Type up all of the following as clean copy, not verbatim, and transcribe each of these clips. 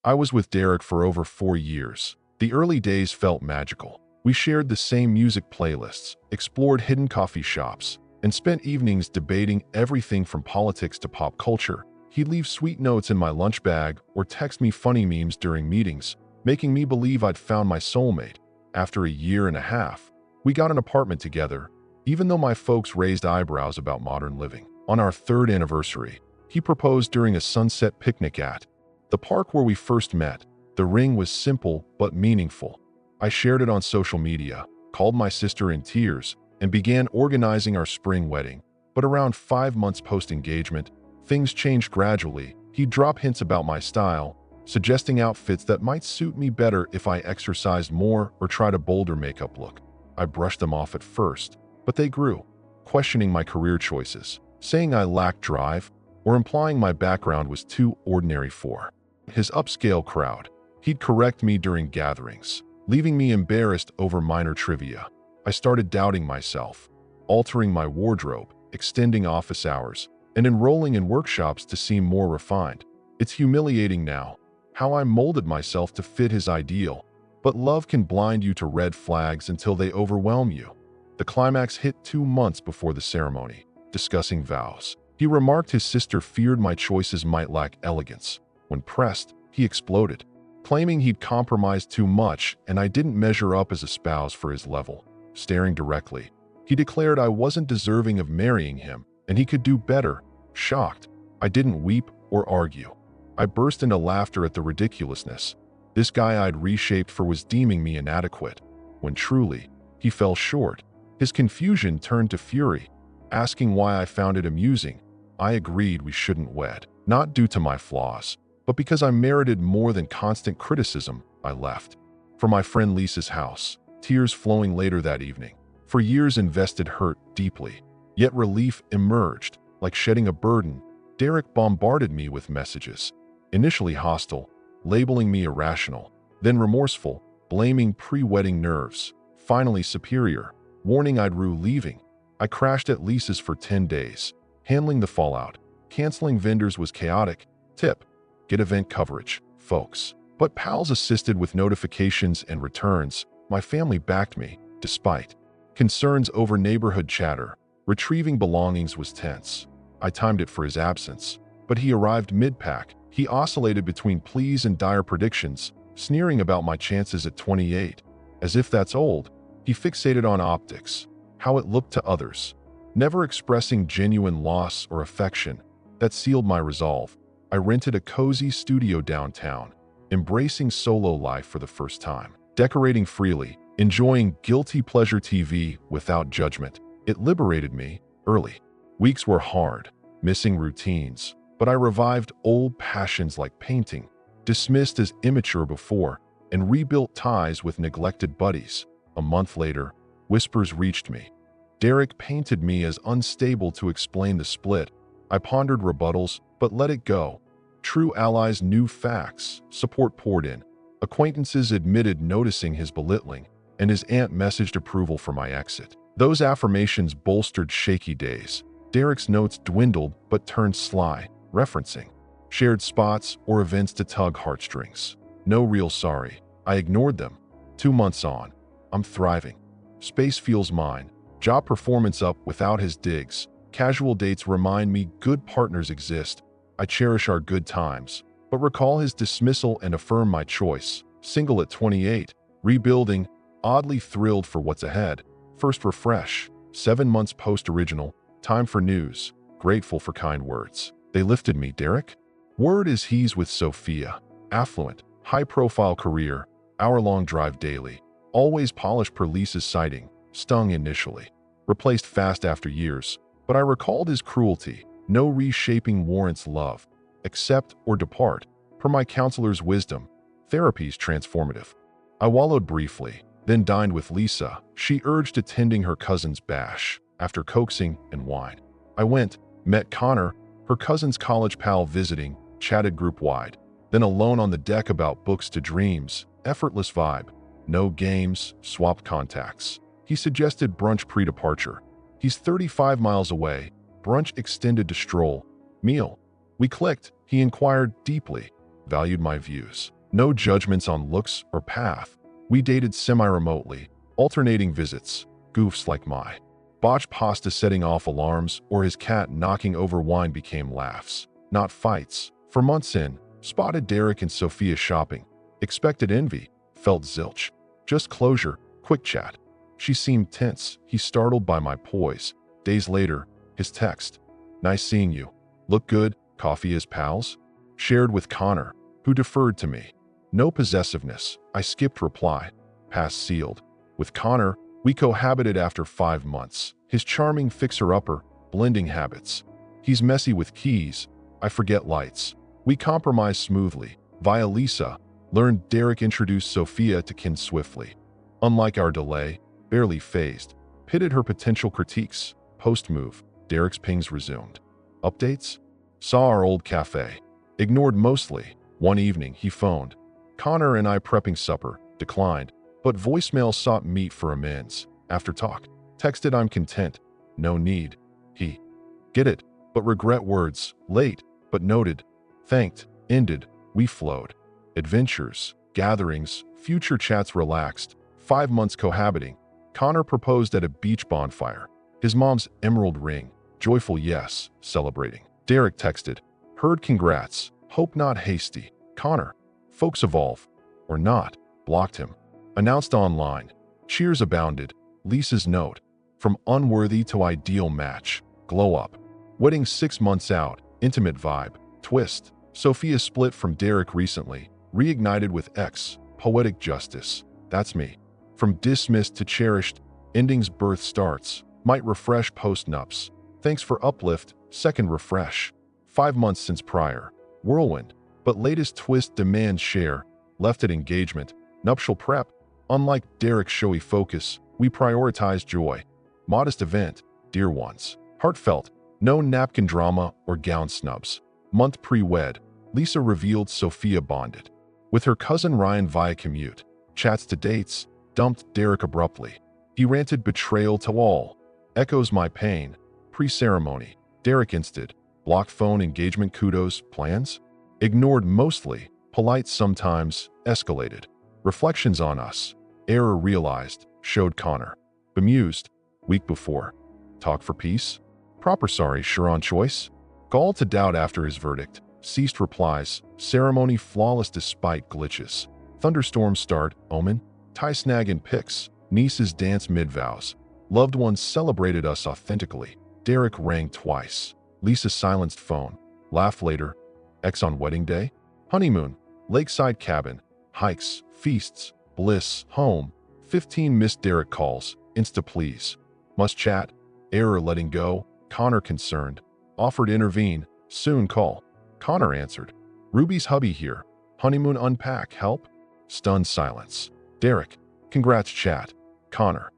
I was with Derek for over 4 years. The early days felt magical. We shared the same music playlists, explored hidden coffee shops, and spent evenings debating everything from politics to pop culture. He'd leave sweet notes in my lunch bag or text me funny memes during meetings, making me believe I'd found my soulmate. After a year and a half, we got an apartment together, even though my folks raised eyebrows about modern living. On our third anniversary, he proposed during a sunset picnic at the park where we first met. The ring was simple but meaningful. I shared it on social media, called my sister in tears, and began organizing our spring wedding. But around 5 months post-engagement, things changed gradually. He'd drop hints about my style, suggesting outfits that might suit me better if I exercised more or tried a bolder makeup look. I brushed them off at first, but they grew, questioning my career choices, saying I lacked drive, or implying my background was too ordinary for his upscale crowd. He'd correct me during gatherings, leaving me embarrassed over minor trivia. I started doubting myself, altering my wardrobe, extending office hours, and enrolling in workshops to seem more refined. It's humiliating now, how I molded myself to fit his ideal. But love can blind you to red flags until they overwhelm you. The climax hit 2 months before the ceremony. Discussing vows, he remarked his sister feared my choices might lack elegance. When pressed, he exploded, claiming he'd compromised too much and I didn't measure up as a spouse for his level. Staring directly, he declared I wasn't deserving of marrying him and he could do better. Shocked, I didn't weep or argue. I burst into laughter at the ridiculousness. This guy I'd reshaped for was deeming me inadequate, when truly, he fell short. His confusion turned to fury, asking why I found it amusing. I agreed we shouldn't wed, not due to my flaws, but because I merited more than constant criticism. I left. For my friend Lisa's house, tears flowing later that evening. For years invested hurt deeply, yet relief emerged. Like shedding a burden, Derek bombarded me with messages. Initially hostile, labeling me irrational, then remorseful, blaming pre-wedding nerves, finally superior, warning I'd rue leaving. I crashed at Lisa's for 10 days. Handling the fallout, canceling vendors was chaotic. Tip: get event coverage, folks. But pals assisted with notifications and returns. My family backed me, despite concerns over neighborhood chatter. Retrieving belongings was tense. I timed it for his absence, but he arrived mid-pack. He oscillated between pleas and dire predictions, sneering about my chances at 28. As if that's old, he fixated on optics, how it looked to others, never expressing genuine loss or affection. That sealed my resolve. I rented a cozy studio downtown, embracing solo life for the first time, decorating freely, enjoying guilty pleasure TV without judgment. It liberated me early. Weeks were hard, missing routines, but I revived old passions like painting, dismissed as immature before, and rebuilt ties with neglected buddies. A month later, whispers reached me. Derek painted me as unstable to explain the split. I pondered rebuttals, but let it go. True allies knew facts, support poured in. Acquaintances admitted noticing his belittling, and his aunt messaged approval for my exit. Those affirmations bolstered shaky days. Derek's notes dwindled but turned sly, referencing shared spots or events to tug heartstrings. No real sorry. I ignored them. 2 months on, I'm thriving. Space feels mine. Job performance up without his digs. Casual dates remind me good partners exist. I cherish our good times, but recall his dismissal and affirm my choice. Single at 28, rebuilding, oddly thrilled for what's ahead. First refresh, 7 months post-original, time for news, grateful for kind words. They lifted me, Derek. Word is he's with Sophia. Affluent, high-profile career, hour-long drive daily. Always polished per Lisa's sighting, stung initially. Replaced fast after years, but I recalled his cruelty. No reshaping warrants love. Accept or depart. Per my counselor's wisdom, therapy's transformative. I wallowed briefly, then dined with Lisa. She urged attending her cousin's bash. After coaxing and wine, I went, met Connor, her cousin's college pal visiting, chatted group-wide. Then alone on the deck about books to dreams, effortless vibe. No games, swapped contacts. He suggested brunch pre-departure. He's 35 miles away. Brunch extended to stroll. Meal. We clicked. He inquired deeply. valued my views. No judgments on looks or path. We dated semi-remotely, alternating visits, goofs like my botched pasta setting off alarms or his cat knocking over wine became laughs, not fights. For months in, spotted Derek and Sophia shopping. Expected envy, felt zilch. Just closure, quick chat. She seemed tense, he startled by my poise. Days later, his text. Nice seeing you. Look good, coffee as pals? Shared with Connor, who deferred to me. No possessiveness, I skipped reply. Pass sealed. With Connor, we cohabited after 5 months. His charming fixer-upper, blending habits. He's messy with keys, I forget lights. We compromise smoothly. Via Lisa, learned Derek introduced Sophia to Ken swiftly. Unlike our delay, barely phased. Pitted her potential critiques. Post-move, Derek's pings resumed. Updates? Saw our old cafe. Ignored mostly. One evening, he phoned. Connor and I prepping supper. Declined. But voicemail sought meet for amends. After talk, texted I'm content. No need. He. Get it, but regret words. Late, but noted. Thanked. Ended. We flowed. Adventures, gatherings, future chats relaxed. 5 months cohabiting. Connor proposed at a beach bonfire. His mom's emerald ring. Joyful yes, celebrating. Derek texted. Heard congrats. Hope not hasty. Connor. Folks evolve. Or not. Blocked him. Announced online. Cheers abounded. Lisa's note. From unworthy to ideal match. Glow up. Wedding 6 months out. Intimate vibe. Twist. Sophia split from Derek recently. Reignited with ex. Poetic justice. That's me. From dismissed to cherished. Endings birth starts. Might refresh post-nups. Thanks for uplift. Second refresh. 5 months since prior. Whirlwind. But latest twist demands share. Left at engagement. Nuptial prep. Unlike Derek's showy focus, we prioritize joy. Modest event. Dear ones. Heartfelt. No napkin drama or gown snubs. Month pre-wed. Lisa revealed Sophia bonded. With her cousin Ryan via commute. Chats to dates. Dumped Derek abruptly. He ranted betrayal to all. Echoes my pain. Pre-ceremony. Derek insted. Blocked phone engagement kudos. Plans? Ignored mostly. Polite sometimes. Escalated. Reflections on us. Error realized. Showed Connor. Bemused. Week before. Talk for peace? Proper sorry sure on choice? Gall to doubt after his verdict. Ceased replies. Ceremony flawless despite glitches. Thunderstorm start. Omen. Tie snag and pics. Nieces dance mid-vows. Loved ones celebrated us authentically. Derek rang twice. Lisa silenced phone. Laugh later. Ex on wedding day? Honeymoon. Lakeside cabin. Hikes. Feasts. Bliss. Home. 15 missed Derek calls. Insta please. Must chat. Error letting go. Connor concerned. Offered intervene. Soon call. Connor answered. Ruby's hubby here. Honeymoon unpack. Help? Stunned silence. Derek. Congrats chat. Connor.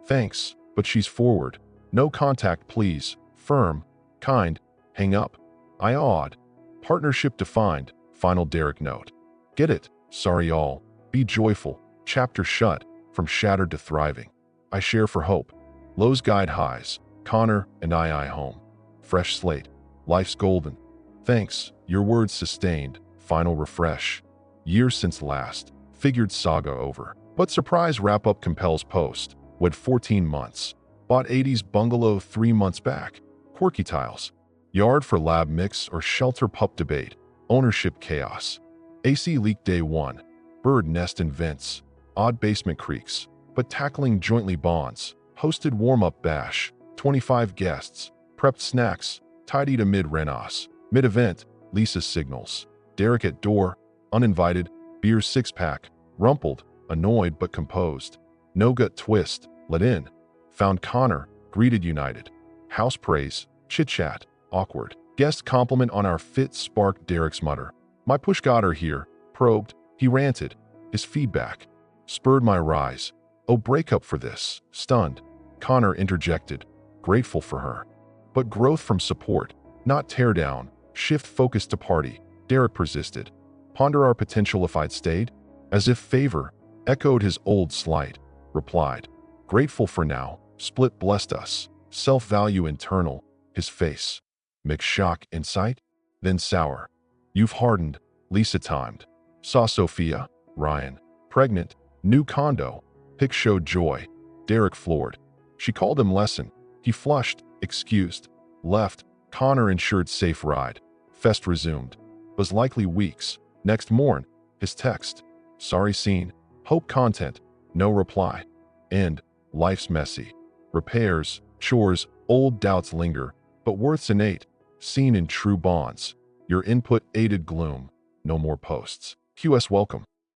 Thanks, but she's forward. No contact please. Firm. Kind. Hang up. I awed. Partnership defined. Final Derek note. Get it. Sorry all. Be joyful. Chapter shut. From shattered to thriving. I share for hope. Lows guide highs. Connor and I home. Fresh slate. Life's golden. Thanks. Your words sustained. Final refresh. Years since last. Figured saga over. But surprise wrap-up compels post. Wed 14 months. Bought 80s bungalow 3 months back. Quirky tiles. Yard for lab mix or shelter pup debate. Ownership chaos. AC leak day 1. Bird nest and vents. Odd basement creaks. But tackling jointly bonds. Hosted warm-up bash. 25 guests. Prepped snacks. Tidied amid renos. Mid-event. Lisa signals. Derek at door. Uninvited. Beer 6-pack. Rumpled. Annoyed but composed. No gut twist. Let in. Found Connor. Greeted united. House praise. Chit-chat. Awkward. Guest compliment on our fit sparked Derek's mutter. My push got her here. Probed. He ranted. His feedback. Spurred my rise. Oh, break up for this. Stunned. Connor interjected. Grateful for her. But growth from support. Not tear down. Shift focus to party. Derek persisted. Ponder our potential if I'd stayed? As if favor. Echoed his old slight. Replied. Grateful for now. Split blessed us. Self-value internal. His face. Mixed shock, insight. Then sour. You've hardened. Lisa timed. Saw Sophia. Ryan. Pregnant. New condo. Pic showed joy. Derek floored. She called him lesson. He flushed, excused, left. Connor ensured safe ride. Fest resumed. Was likely weeks. Next morn, his text. Sorry seen. Hope content. No reply. End. Life's messy. Repairs, chores, old doubts linger, but worth's innate, seen in true bonds. Your input aided gloom. No more posts. QS welcome.